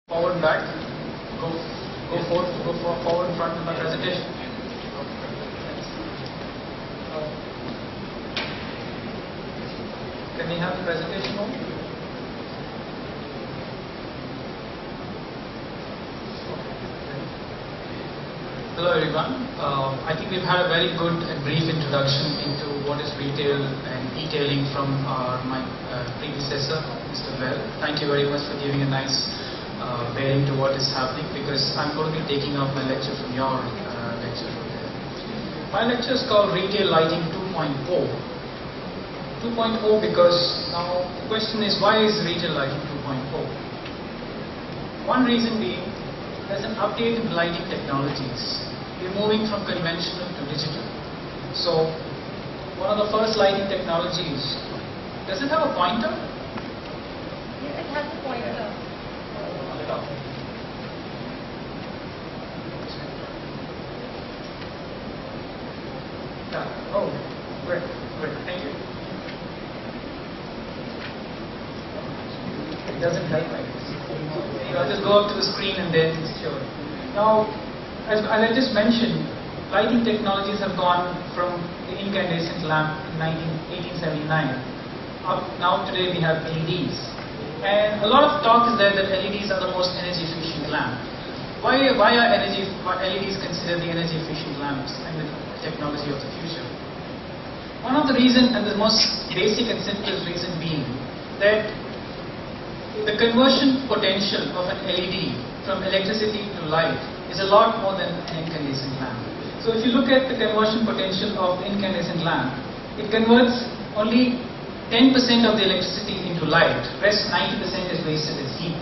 Forward, back. Go forward, front with my presentation. Can we have the presentation on? Hello everyone. I think we've had a very good and brief introduction into what is retail and e-tailing from my predecessor, Mr. Well. Thank you very much for giving a nice bearing to what is happening, because I'm going to be taking up my lecture from your lecture from there. My lecture is called Retail Lighting 2.0. 2.0 because now the question is, why is retail lighting 2.0? One reason being, there's an update in lighting technologies. We're moving from conventional to digital. So one of the first lighting technologies, does it have a pointer? Yes, it has a pointer. Yeah. Oh, great, thank you. It doesn't help like this. I'll just go up to the screen and then show it. Now, as I just mentioned, lighting technologies have gone from the incandescent lamp in 1879 up now today we have LEDs. And a lot of talk is there that LEDs are the most energy efficient lamp. Why are LEDs considered the energy efficient lamps and the technology of the future? One of the reasons, and the most basic and simplest reason being, that the conversion potential of an LED from electricity to light is a lot more than an incandescent lamp. So if you look at the conversion potential of incandescent lamp, it converts only 10% of the electricity into light, rest 90% is wasted as heat.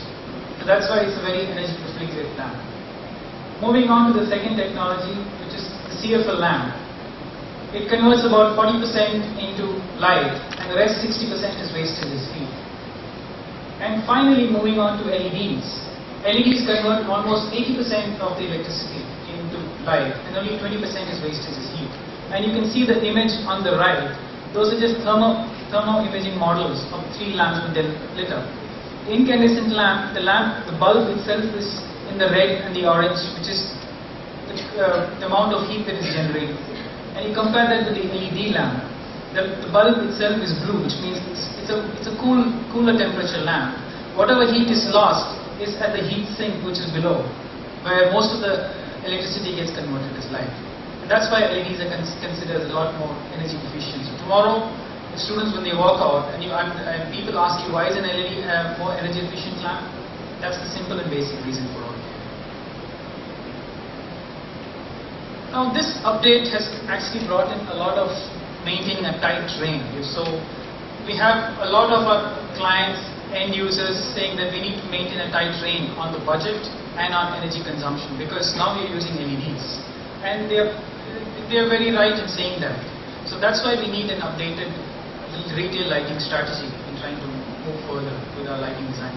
So that's why it's a very energy efficient lamp. Moving on to the second technology, which is the CFL lamp. It converts about 40% into light and the rest 60% is wasted as heat. And finally moving on to LEDs. LEDs convert almost 80% of the electricity into light and only 20% is wasted as heat. And you can see the image on the right. Those are just thermo imaging models of 3 lamps when they're lit up. The incandescent lamp, the bulb itself is in the red and the orange, which is the amount of heat that is generated. And you compare that with the LED lamp. The bulb itself is blue, which means it's a cooler temperature lamp. Whatever heat is lost is at the heat sink, which is below, where most of the electricity gets converted as light. And that's why LEDs are considered a lot more energy efficient. So tomorrow, the students, when they walk out and people ask you, why is an LED more energy efficient lamp? That's the simple and basic reason for all. Now this update has actually brought in a lot of maintaining a tight rein. So we have a lot of our clients, end users, saying that we need to maintain a tight rein on the budget and on energy consumption, because now we are using LEDs. And they're very right in saying that. So that's why we need an updated retail lighting strategy in trying to move further with our lighting design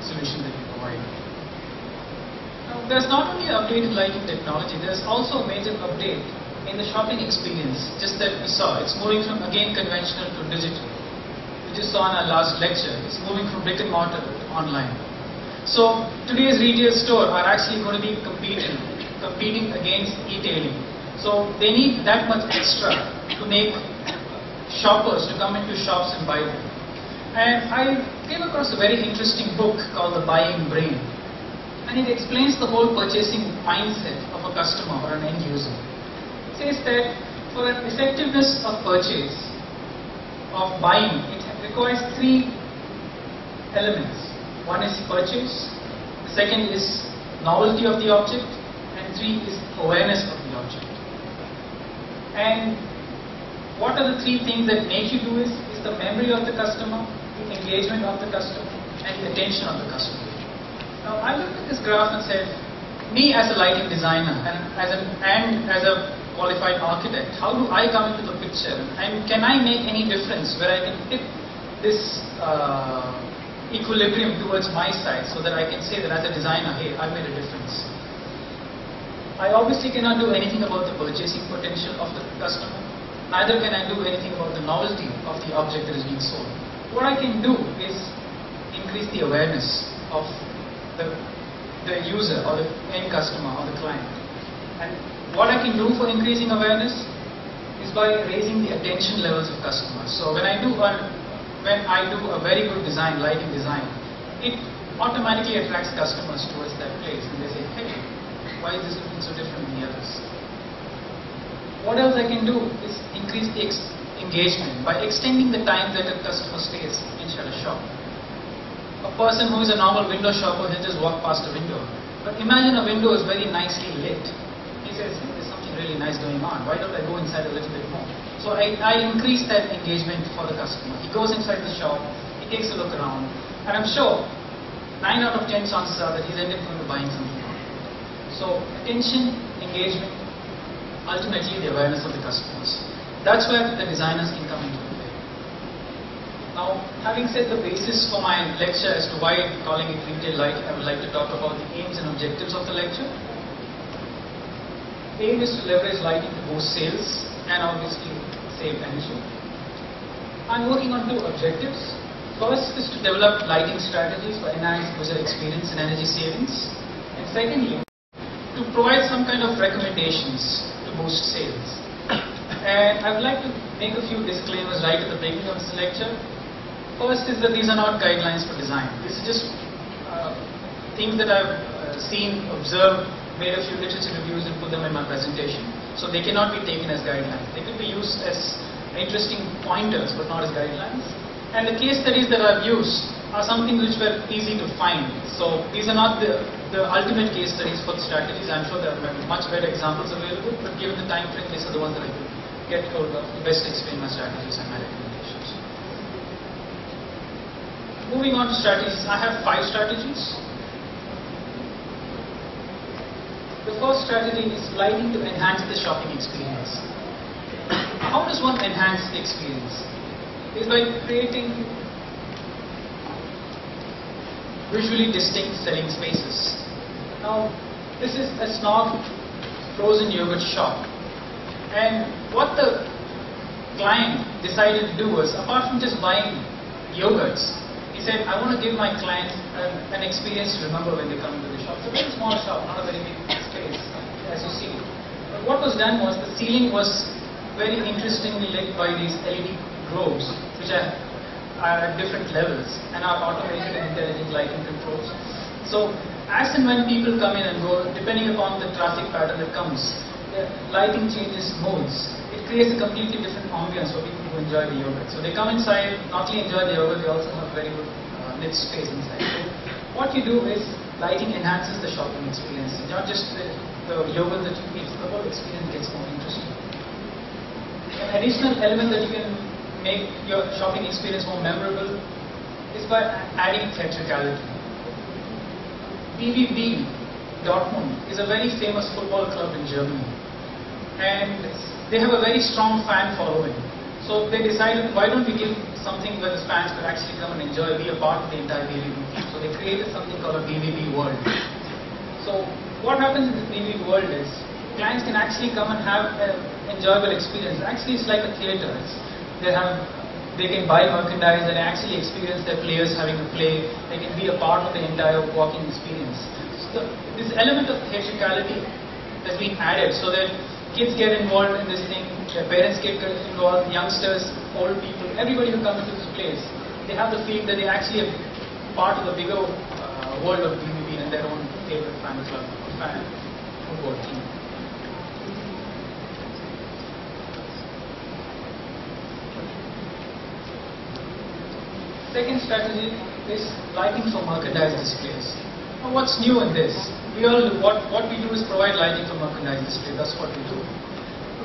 solution that we provide. Now, there's not only updated lighting technology, there's also a major update in the shopping experience, just that we saw. It's moving from, again, conventional to digital. We just saw in our last lecture, it's moving from brick and mortar to online. So today's retail store are actually going to be competing against e-tailing. So they need that much extra to make shoppers to come into shops and buy them. And I came across a very interesting book called The Buying Brain. And it explains the whole purchasing mindset of a customer or an end user. It says that for an effectiveness of purchase, of buying, it requires 3 elements. One is purchase, the second is novelty of the object, and 3 is awareness of the object. And what are the 3 things that make you do is the memory of the customer, the engagement of the customer, and the attention of the customer. Now I looked at this graph and said, me as a lighting designer and as a qualified architect, how do I come into the picture? And can I make any difference where I can tip this equilibrium towards my side, so that I can say that as a designer, hey, I made a difference. I obviously cannot do anything about the purchasing potential of the customer. Neither can I do anything about the novelty of the object that is being sold. What I can do is increase the awareness of the user or the end customer or the client. And what I can do for increasing awareness is by raising the attention levels of customers. So when I do a very good design, lighting design, it automatically attracts customers towards that place, and they say, hey, why is this looking so different than the others? What else I can do is increase the engagement by extending the time that a customer stays inside a shop. A person who is a normal window shopper, he'll just walk past a window. But imagine a window is very nicely lit. He says, hey, there's something really nice going on. Why don't I go inside a little bit more? So I increase that engagement for the customer. He goes inside the shop, he takes a look around, and I'm sure 9 out of 10 chances are that he's ended up going to buying something. So attention, engagement, ultimately the awareness of the customers. That's where the designers can come into play. Now, having said the basis for my lecture as to why calling it retail light, I would like to talk about the aims and objectives of the lecture. The aim is to leverage lighting to boost sales and obviously save energy. I'm working on 2 objectives. First is to develop lighting strategies for enhanced user experience and energy savings. And secondly, to provide some kind of recommendations to boost sales. And I would like to make a few disclaimers right at the beginning of this lecture. First is that these are not guidelines for design. This is just things that I've seen, observed, made a few literature reviews and put them in my presentation. So they cannot be taken as guidelines. They could be used as interesting pointers, but not as guidelines. And the case studies that I've used are something which were easy to find. So these are not the ultimate case studies for the strategies. I'm sure there are much better examples available, but given the time frame, these are the ones that I could get hold of to best explain my strategies and my recommendations. Moving on to strategies, I have 5 strategies. The first strategy is lighting to enhance the shopping experience. How does one enhance the experience? Is by creating visually distinct selling spaces. Now, this is a Snog frozen yogurt shop. And what the client decided to do was, apart from just buying yogurts, he said, I want to give my clients an experience to remember when they come into the shop. It's a very small shop, not a very big space, as you see. But what was done was, the ceiling was very interestingly lit by these LED globes, which are at different levels and are automated and intelligent lighting controls. So as and when people come in and go, depending upon the traffic pattern that comes, the lighting changes modes. It creates a completely different ambience for people who enjoy the yogurt. So they come inside, not only enjoy the yogurt, they also have very good lit space inside. So what you do is, lighting enhances the shopping experience. Not just the yogurt that you eat, the whole experience gets more interesting. An additional element that you can make your shopping experience more memorable is by adding theatricality. BVB Dortmund is a very famous football club in Germany, and they have a very strong fan following. So they decided, why don't we give something where the fans could actually come and enjoy, be a part of the entire BVB team. So they created something called a BVB World. So what happens in this BVB World is, clients can actually come and have an enjoyable experience. Actually, it's like a theater. They can buy merchandise and actually experience their players having a play. They can be a part of the entire walking experience. So this element of theatricality has been added so that kids get involved in this thing, their parents get involved, youngsters, old people, everybody who comes into this place, they have the feel that they actually are part of the bigger world of BVB and their own favorite fan club or fan football team. Second strategy is lighting for merchandise displays. Now, what's new in this? We all do, what we do is provide lighting for merchandise display. That's what we do.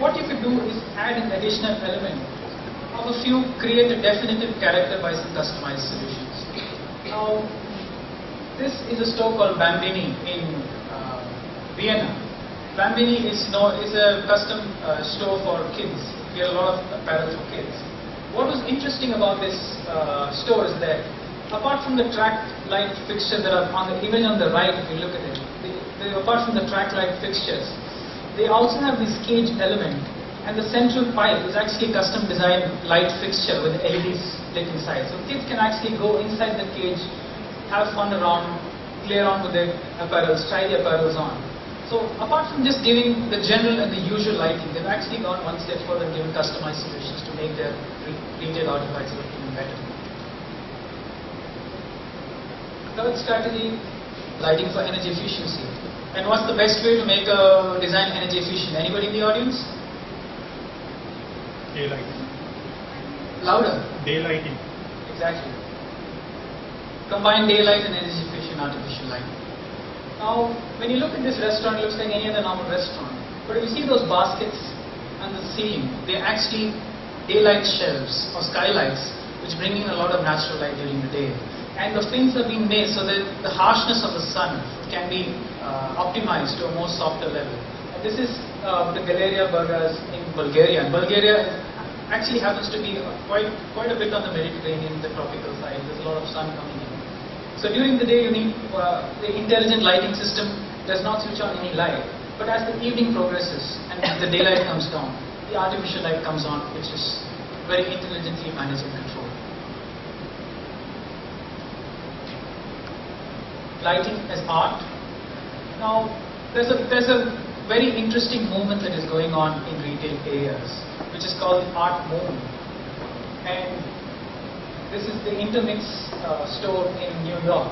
What you could do is add an additional element of a few, create a definitive character by some customized solutions. Now, this is a store called Bambini in Vienna. Bambini is a custom store for kids. We have a lot of apparel for kids. What was interesting about this store is that, apart from the track light fixture that are on the image on the right, if you look at it, apart from the track light fixtures, they also have this cage element, and the central pipe is actually custom designed light fixture with LEDs lit inside. So kids can actually go inside the cage, have fun around, clear on with their apparels, try the apparels on. So apart from just giving the general and the usual lighting, they've actually gone one step further and given customized solutions to make their retail artifacts look even better. Third strategy, lighting for energy efficiency. And what's the best way to make a design energy efficient? Anybody in the audience? Daylight. Louder. Daylighting. Exactly. Combine daylight and energy efficient artificial light. Now, when you look at this restaurant, it looks like any other normal restaurant. But if you see those baskets on the ceiling, they're actually daylight shelves or skylights, which bring in a lot of natural light during the day. And the fins are being made so that the harshness of the sun can be optimized to a more softer level. And this is the Galeria Burgas in Bulgaria. And Bulgaria actually happens to be quite a bit on the Mediterranean, the tropical side. There's a lot of sun coming in. So during the day, you need the intelligent lighting system does not switch on any light. But as the evening progresses and the daylight comes down, the artificial light comes on, which is very intelligently managed and controlled. Lighting as art. Now, there's a very interesting movement that is going on in retail areas, which is called the art movement. And this is the Intermix store in New York,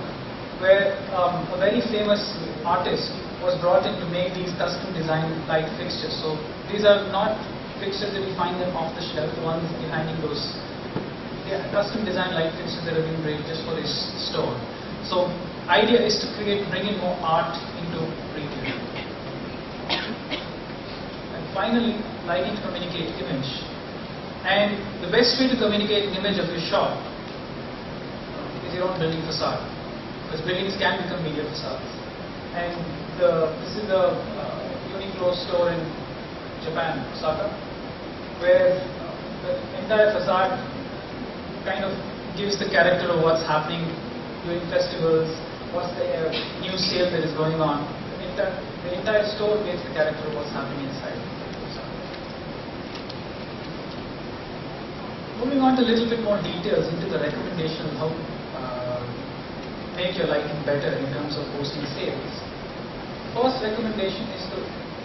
where a very famous artist was brought in to make these custom designed light fixtures. So these are not fixtures that you find them off the shelf, the ones behind those. They are custom designed light fixtures that have been made just for this store. So idea is to bring in more art into retail. And finally, lighting to communicate image. And the best way to communicate an image of your shop is your own building facade, because buildings can become media facades. And this is the Uniqlo store in Japan, Osaka, where the entire facade kind of gives the character of what's happening during festivals, what's the new sale that is going on. The entire store gives the character of what's happening inside. Moving on to a little bit more details into the recommendation of how to make your lighting better in terms of boosting sales. First recommendation is to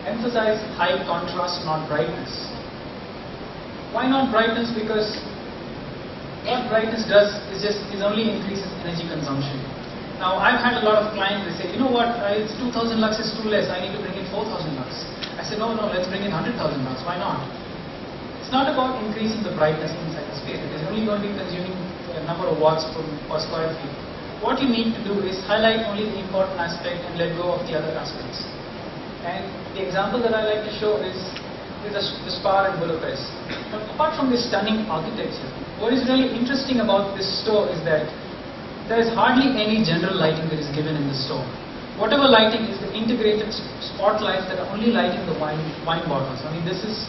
emphasize high contrast, not brightness. Why not brightness? Because what brightness does is only increases energy consumption. Now, I've had a lot of clients, they say, you know what, it's 2000 lux is too less, I need to bring in 4000 lux. I said, no, let's bring in 100,000 lux, why not? It's not about increasing the brightness inside the space, it is only going to be consuming a number of watts per square feet. What you need to do is highlight only the important aspect and let go of the other aspects. And the example that I like to show is the Spar in Budapest. But apart from this stunning architecture, what is really interesting about this store is that there is hardly any general lighting that is given in the store. Whatever lighting is the integrated spotlights that are only lighting the wine bottles. I mean, this is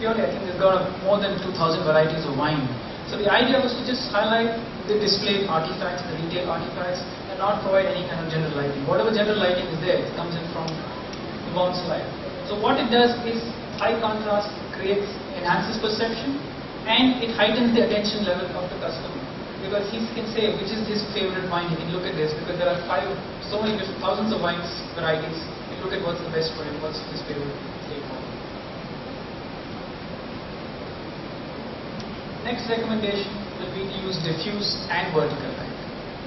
purely, I think they've got more than 2,000 varieties of wine. So the idea was to just highlight the displayed artifacts, the retail artifacts, and not provide any kind of general lighting. Whatever general lighting is there, it comes in from the bounce light. So what it does is high contrast enhances perception, and it heightens the attention level of the customer. Because he can say which is his favorite wine, he can look at this, because there are so many different thousands of wines varieties. You look at what's the best for him, what's his favorite flavor. Next recommendation will be to use diffuse and vertical light.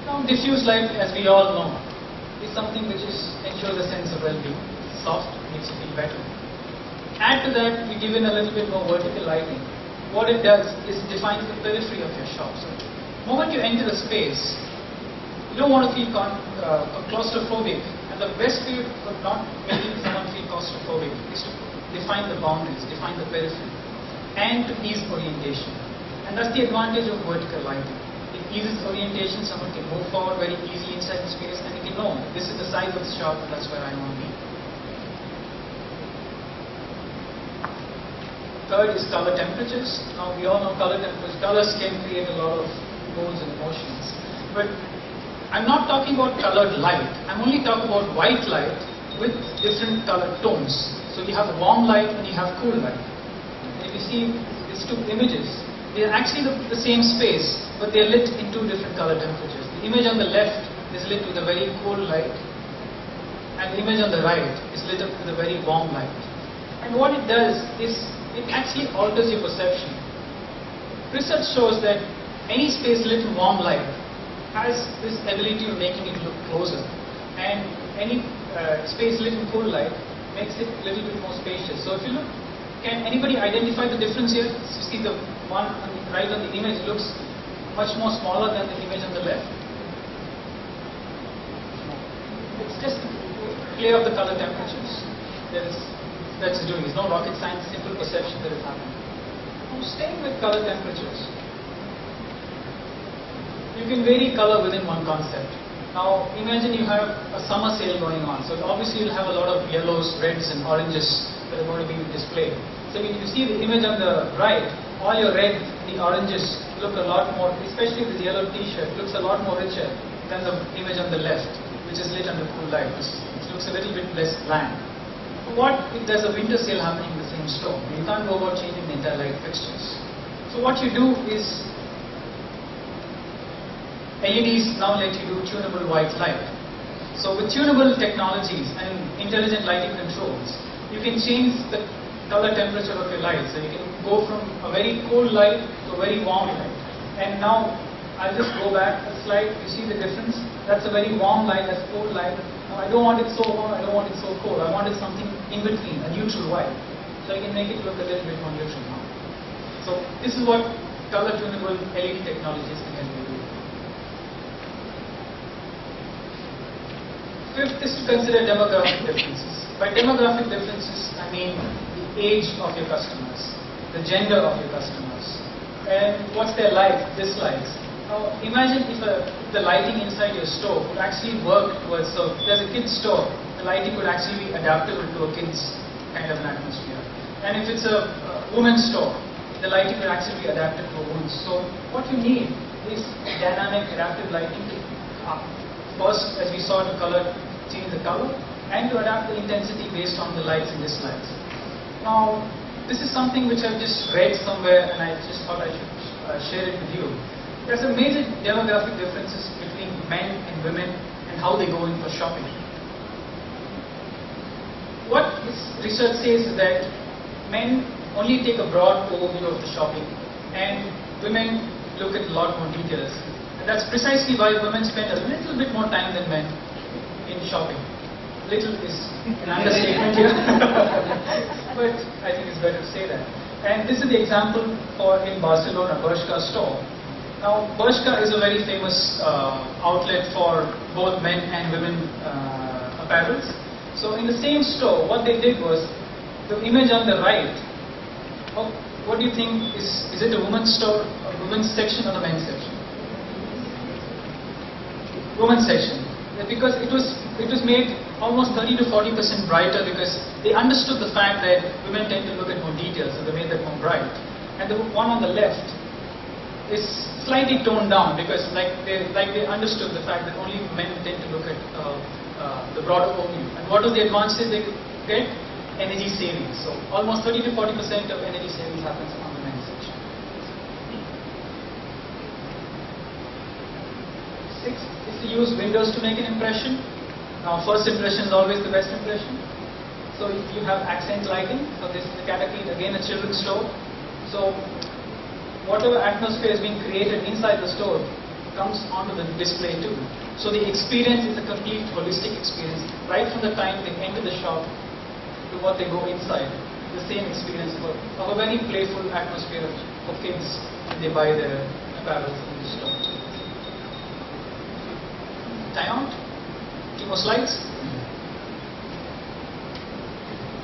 Now, diffuse light, as we all know, is something which ensures a sense of well-being. Soft, makes you feel better. Add to that, we give in a little bit more vertical lighting. What it does is defines the periphery of your shop. So, the moment you enter a space, you don't want to feel claustrophobic. And the best way for not making someone feel claustrophobic is to define the boundaries, define the periphery, and to ease orientation. And that's the advantage of vertical lighting. It eases orientation, someone can move forward very easily inside the space, and you can know this is the size of the shop and that's where I want to be. Third is color temperatures. Now we all know color temperatures. Colors can create a lot of moods and emotions. But I'm not talking about colored light. I'm only talking about white light with different color tones. So you have warm light and you have cool light. And if you see these two images, they are actually the same space, but they are lit in two different color temperatures. The image on the left is lit with a very cold light, and the image on the right is lit up with a very warm light. And what it does is it actually alters your perception. Research shows that any space lit in warm light has this ability of making it look closer, and any space lit in cool light makes it a little bit more spacious. So if you look, can anybody identify the difference here? You see the one on the right on the image looks much more smaller than the image on the left. It's just play of the color temperatures. That's doing. It's no rocket science, simple perception that is happening. Now staying with color temperatures, you can vary color within one concept. Now imagine you have a summer sale going on, so obviously you'll have a lot of yellows, reds and oranges that are going to be displayed. So when you see the image on the right, all your reds, the oranges look a lot more, especially this yellow t-shirt, looks a lot more richer than the image on the left, which is lit under cool light. It looks a little bit less bland. What if there's a winter sale happening in the same store? You can't go about changing the entire light fixtures. So what you do is, LEDs now let you do tunable white light. So with tunable technologies and intelligent lighting controls, you can change the color temperature of your light. So you can go from a very cold light to a very warm light. And now I'll just go back a slide. You see the difference? That's a very warm light, that's cold light. Now I don't want it so warm, I don't want it so cold. I wanted something in between, a neutral white. So I can make it look a little bit more neutral now. So this is what color tunable LED technologies can help you do. Fifth is to consider demographic differences. By demographic differences, I mean the age of your customers, the gender of your customers, and what's their likes, dislikes. Now imagine if the lighting inside your store could actually work towards, so if there's a kid's store, the lighting could actually be adaptable to a kid's kind of an atmosphere. And if it's a woman's store, the lighting could actually be adapted to a woman's. So what you need is dynamic adaptive lighting to first, as we saw, to change the color, and to adapt the intensity based on the likes and dislikes. Now, this is something which I've just read somewhere, and I just thought I should share it with you. There's a major demographic differences between men and women and how they go in for shopping. What this research says is that men only take a broad overview of the shopping, and women look at a lot more details. And that's precisely why women spend a little bit more time than men in shopping. Little is an understatement here, but I think it's better to say that. And this is the example in Barcelona, Bershka store. Now, Bershka is a very famous outlet for both men and women apparels. So in the same store, what they did was, the image on the right, what do you think, is it a women's store, a women's section or the men's section? Women's section. Because it was made almost 30 to 40% brighter, because they understood the fact that women tend to look at more details, so they made that more bright. And the one on the left is slightly toned down, because they understood the fact that only men tend to look at the broader overview. And what are the advantages they get? Energy savings. So almost 30 to 40% of energy savings happens on the men's section. Sixth is to use windows to make an impression. Now, first impression is always the best impression. So if you have accent lighting, so this is the category, again a children's store. So whatever atmosphere is being created inside the store comes onto the display too. So the experience is a complete holistic experience, right from the time they enter the shop to what they go inside. The same experience of a very playful atmosphere for kids when they buy their apparel in the store. Time out. 2 more slides.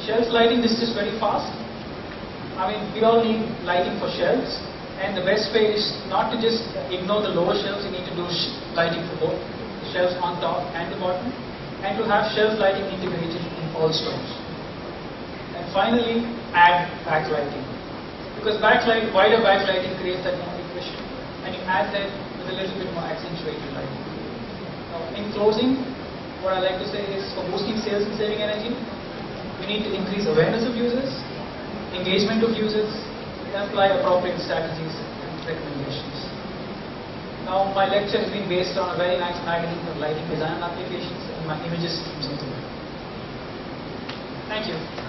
Shelf lighting, this is very fast. I mean, we all need lighting for shelves, and the best way is not to just ignore the lower shelves. You need to do lighting for both the shelves on top and the bottom, and to have shelf lighting integrated in all stores. And finally, add backlighting, because wider backlighting creates that more impression, and you add that with a little bit more accentuated lighting. Now, in closing, what I like to say is, for boosting sales and saving energy, we need to increase awareness of users, engagement of users, and apply appropriate strategies and recommendations. Now my lecture has been based on a very nice magazine of lighting design applications and my images from Singapore. Thank you.